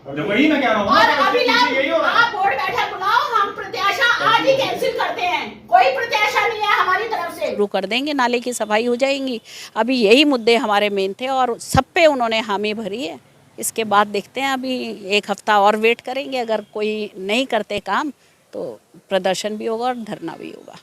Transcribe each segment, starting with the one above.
वही मैं कह रहा हूँ। और अभी आप बोर्ड बैठक बुलाओ, हम प्रत्याशा आज ही कैंसिल करते हैं, कोई प्रत्याशा नहीं है हमारी तरफ से। शुरू कर देंगे, नाले की सफाई हो जाएंगी। अभी यही मुद्दे हमारे मेन थे और सब पे उन्होंने हामी भरी है। इसके बाद देखते हैं, अभी एक हफ्ता और वेट करेंगे। अगर कोई नहीं करते काम तो प्रदर्शन भी होगा और धरना भी होगा।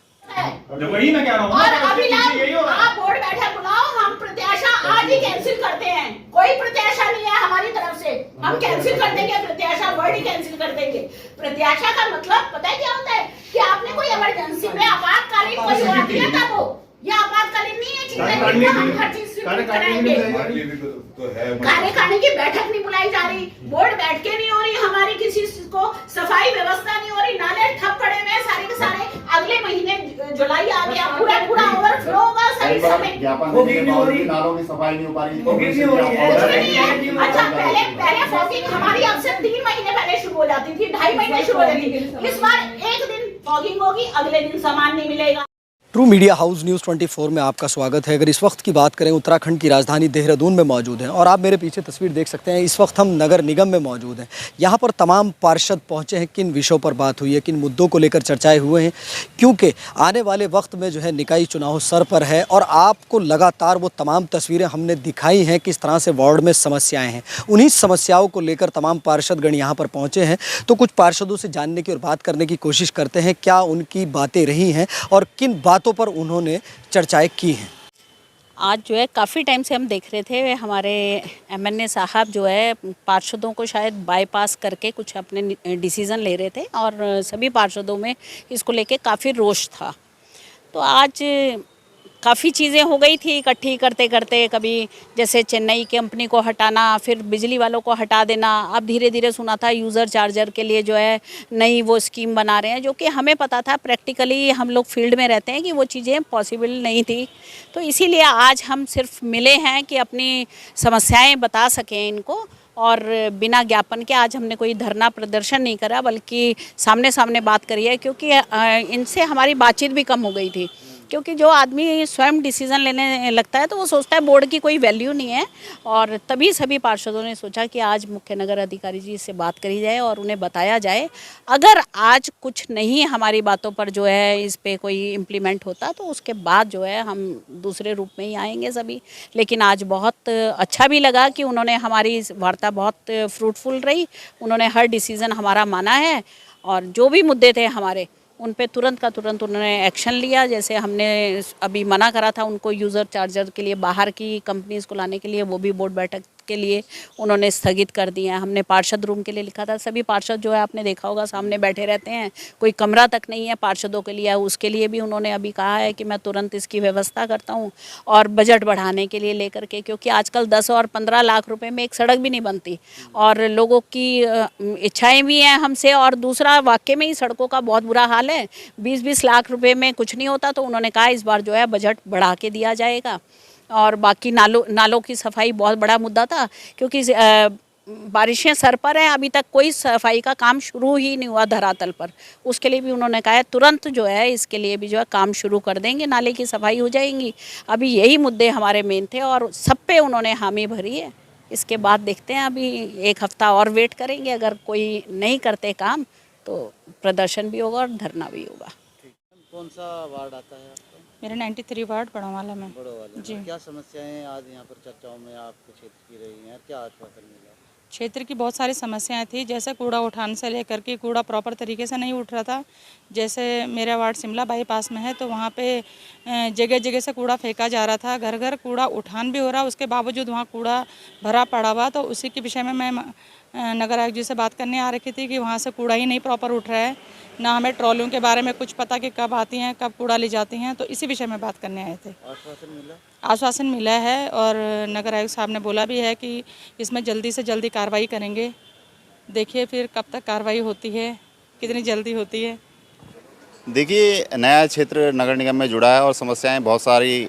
वही मैं कह रहा हूँ। और अभी आप बोर्ड बैठक बुलाओ, हम प्रत्याशा आज ही कैंसिल करते हैं, कोई प्रत्याशा नहीं है हमारी तरफ से। हम कैंसिल कर देंगे प्रत्याशा, वर्ड ही कैंसिल कर देंगे। प्रत्याशा का मतलब पता है क्या होता है कि आपने कोई इमरजेंसी में आपातकालीन कोई बात किया था, वो ये आपातकालीन नहीं है चीजें, हम हर चीज स्वीकृत कराएंगे। कार्यकारिणी की बैठक नहीं बुलाई जा रही, बोर्ड बैठ के नहीं हो रही, हमारी किसी को सफाई व्यवस्था नहीं हो रही, नाले ठप पड़े हुए सारे के सारे। अगले महीने जुलाई आ गया, पूरा ओवरफ्लो होगा सही समय। नालों की सफाई नहीं हो पा रही। अच्छा, पहले फॉगिंग हमारी अब से 3 महीने पहले शुरू हो जाती थी, 2.5 महीने शुरू हो जाती थी। इस बार एक दिन फॉगिंग होगी, अगले दिन सामान नहीं मिलेगा। ट्रू मीडिया हाउस न्यूज़ 24 में आपका स्वागत है। अगर इस वक्त की बात करें, उत्तराखंड की राजधानी देहरादून में मौजूद हैं और आप मेरे पीछे तस्वीर देख सकते हैं। इस वक्त हम नगर निगम में मौजूद हैं। यहाँ पर तमाम पार्षद पहुँचे हैं। किन विषयों पर बात हुई है, किन मुद्दों को लेकर चर्चाएं हुए हैं, क्योंकि आने वाले वक्त में जो है निकाय चुनाव सर पर है और आपको लगातार वो तमाम तस्वीरें हमने दिखाई हैं किस तरह से वार्ड में समस्याएँ हैं। उन्हीं समस्याओं को लेकर तमाम पार्षदगण यहाँ पर पहुँचे हैं। तो कुछ पार्षदों से जानने की और बात करने की कोशिश करते हैं, क्या उनकी बातें रही हैं और किन बातों पर उन्होंने चर्चाएं की हैं। आज जो है काफ़ी टाइम से हम देख रहे थे, हमारे एमएनए साहब जो है पार्षदों को शायद बाईपास करके कुछ अपने डिसीज़न ले रहे थे और सभी पार्षदों में इसको लेके काफ़ी रोष था। तो आज काफ़ी चीज़ें हो गई थी इकट्ठी करते करते, कभी जैसे चेन्नई कंपनी को हटाना, फिर बिजली वालों को हटा देना। अब धीरे धीरे सुना था यूज़र चार्जर के लिए जो है नई वो स्कीम बना रहे हैं, जो कि हमें पता था, प्रैक्टिकली हम लोग फील्ड में रहते हैं कि वो चीज़ें पॉसिबल नहीं थी। तो इसीलिए आज हम सिर्फ मिले हैं कि अपनी समस्याएँ बता सकें इनको, और बिना ज्ञापन के आज हमने कोई धरना प्रदर्शन नहीं करा, बल्कि सामने सामने बात करी है। क्योंकि इनसे हमारी बातचीत भी कम हो गई थी। क्योंकि जो आदमी स्वयं डिसीज़न लेने लगता है तो वो सोचता है बोर्ड की कोई वैल्यू नहीं है। और तभी सभी पार्षदों ने सोचा कि आज मुख्य नगर अधिकारी जी से बात करी जाए और उन्हें बताया जाए, अगर आज कुछ नहीं हमारी बातों पर जो है इस पे कोई इम्प्लीमेंट होता तो उसके बाद जो है हम दूसरे रूप में ही आएंगे सभी। लेकिन आज बहुत अच्छा भी लगा कि उन्होंने हमारी वार्ता बहुत फ्रूटफुल रही। उन्होंने हर डिसीज़न हमारा माना है और जो भी मुद्दे थे हमारे, उन पे तुरंत का तुरंत उन्होंने एक्शन लिया। जैसे हमने अभी मना करा था उनको यूज़र चार्जर के लिए बाहर की कंपनीज़ को लाने के लिए, वो भी बोर्ड बैठक के लिए उन्होंने स्थगित कर दिए हैं। हमने पार्षद रूम के लिए लिखा था, सभी पार्षद जो है आपने देखा होगा सामने बैठे रहते हैं, कोई कमरा तक नहीं है पार्षदों के लिए, उसके लिए भी उन्होंने अभी कहा है कि मैं तुरंत इसकी व्यवस्था करता हूँ। और बजट बढ़ाने के लिए लेकर के, क्योंकि आजकल 10 और 15 लाख रुपए में एक सड़क भी नहीं बनती और लोगों की इच्छाएँ भी हैं हमसे। और दूसरा, वाकई में ही सड़कों का बहुत बुरा हाल है। 20-20 लाख रुपए में कुछ नहीं होता। तो उन्होंने कहा इस बार जो है बजट बढ़ा के दिया जाएगा। और बाकी नालों की सफाई बहुत बड़ा मुद्दा था, क्योंकि बारिशें सर पर हैं, अभी तक कोई सफाई का काम शुरू ही नहीं हुआ धरातल पर। उसके लिए भी उन्होंने कहा है तुरंत जो है इसके लिए भी जो है काम शुरू कर देंगे, नाले की सफाई हो जाएंगी। अभी यही मुद्दे हमारे मेन थे और सब पे उन्होंने हामी भरी है। इसके बाद देखते हैं, अभी एक हफ्ता और वेट करेंगे। अगर कोई नहीं करते काम तो प्रदर्शन भी होगा और धरना भी होगा। कौन सा वार्ड आता है आपका? मेरा 93 वार्ड बड़ोवाला में। बड़ोवाला जी। क्या समस्याएं आज यहाँ पर चर्चाओं में आपके क्षेत्र की रही हैं? क्या आश्वासन मिला? क्षेत्र की बहुत सारी समस्याएं थी, जैसे कूड़ा उठाने से लेकर के कूड़ा प्रॉपर तरीके से नहीं उठ रहा था। जैसे मेरा वार्ड शिमला बाईपास में है, तो वहाँ पे जगह जगह से कूड़ा फेंका जा रहा था। घर घर कूड़ा उठान भी हो रहा, उसके बावजूद वहाँ कूड़ा भरा पड़ा हुआ। तो उसी के विषय में मैं नगर आयुक्त जी से बात करने आ रखी थी कि वहाँ से कूड़ा ही नहीं प्रॉपर उठ रहा है, ना हमें ट्रॉलियों के बारे में कुछ पता कि कब आती हैं, कब कूड़ा ले जाती हैं। तो इसी विषय में बात करने आए थे। आश्वासन मिला? आश्वासन मिला है और नगर आयुक्त साहब ने बोला भी है कि इसमें जल्दी से जल्दी कार्रवाई करेंगे। देखिए फिर कब तक कार्रवाई होती है, कितनी जल्दी होती है। देखिए, नया क्षेत्र नगर निगम में जुड़ा है और समस्याएं बहुत सारी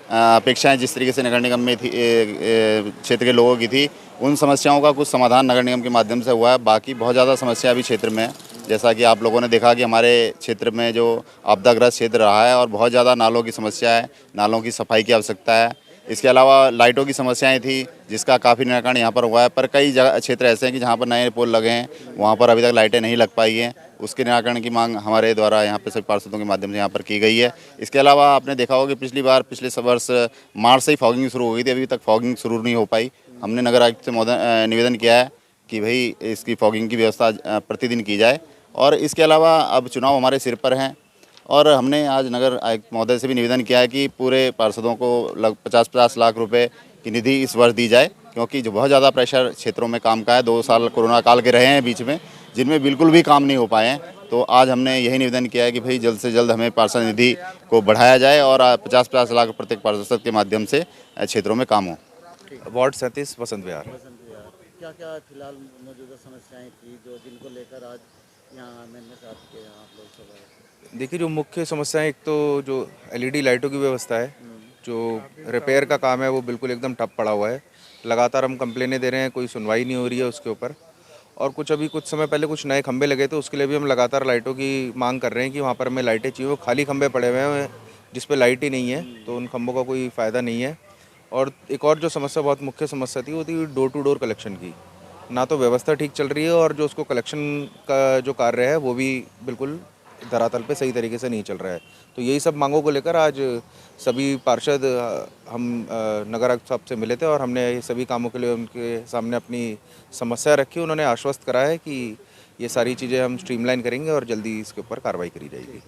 अपेक्षाएं जिस तरीके से नगर निगम में थी, क्षेत्र के लोगों की थी, उन समस्याओं का कुछ समाधान नगर निगम के माध्यम से हुआ है। बाकी बहुत ज़्यादा समस्या अभी क्षेत्र में है। जैसा कि आप लोगों ने देखा कि हमारे क्षेत्र में जो आपदाग्रस्त क्षेत्र रहा है और बहुत ज़्यादा नालों की समस्या है, नालों की सफाई की आवश्यकता है। इसके अलावा लाइटों की समस्याएं थी, जिसका काफ़ी निराकरण यहाँ पर हुआ है, पर कई जगह क्षेत्र ऐसे हैं कि जहाँ पर नए पोल लगे हैं वहाँ पर अभी तक लाइटें नहीं लग पाई हैं। उसके निराकरण की मांग हमारे द्वारा यहाँ पर सभी पार्षदों के माध्यम से यहाँ पर की गई है। इसके अलावा आपने देखा होगा कि पिछले वर्ष मार्च से ही फॉगिंग शुरू हो गई थी, अभी तक फॉगिंग शुरू नहीं हो पाई। हमने नगर आयुक्त से निवेदन किया है कि भाई इसकी फॉगिंग की व्यवस्था प्रतिदिन की जाए। और इसके अलावा अब चुनाव हमारे सिर पर हैं और हमने आज नगर आयुक्त महोदय से भी निवेदन किया है कि पूरे पार्षदों को लगभग 50-50 लाख रुपए की निधि इस वर्ष दी जाए, क्योंकि जो बहुत ज़्यादा प्रेशर क्षेत्रों में काम का है। 2 साल कोरोना काल के रहे हैं बीच में, जिनमें बिल्कुल भी काम नहीं हो पाए हैं। तो आज हमने यही निवेदन किया है कि भाई जल्द से जल्द हमें पार्षद निधि को बढ़ाया जाए और 50-50 लाख प्रत्येक पार्षद के माध्यम से क्षेत्रों में काम हो। वार्ड 37 वसंत विहार। क्या क्या फिलहाल मौजूदा समस्याएं थी जो जिनको लेकर आज यहाँ एमएनए साहब के यहाँ आप लोग सब? देखिए, जो मुख्य समस्याएं, एक तो जो एलईडी लाइटों की व्यवस्था है, जो रिपेयर का काम है वो बिल्कुल एकदम ठप पड़ा हुआ है। लगातार हम कंप्लेनें दे रहे हैं, कोई सुनवाई नहीं हो रही है उसके ऊपर। और कुछ समय पहले कुछ नए खंभे लगे थे, उसके लिए भी हम लगातार लाइटों की मांग कर रहे हैं कि वहाँ पर हमें लाइटें चाहिए। वो खाली खंभे पड़े हुए हैं जिस पे लाइट ही नहीं है, तो उन खंभों का कोई फ़ायदा नहीं है। और एक और जो समस्या, बहुत मुख्य समस्या थी, वो थी डोर टू डोर कलेक्शन की। ना तो व्यवस्था ठीक चल रही है और जो उसको कलेक्शन का जो कार्य है वो भी बिल्कुल धरातल पे सही तरीके से नहीं चल रहा है। तो यही सब मांगों को लेकर आज सभी पार्षद हम नगर आयुक्त साहब से मिले थे और हमने ये सभी कामों के लिए उनके सामने अपनी समस्या रखी। उन्होंने आश्वस्त करा है कि ये सारी चीज़ें हम स्ट्रीमलाइन करेंगे और जल्दी इसके ऊपर कार्रवाई करी जाएगी।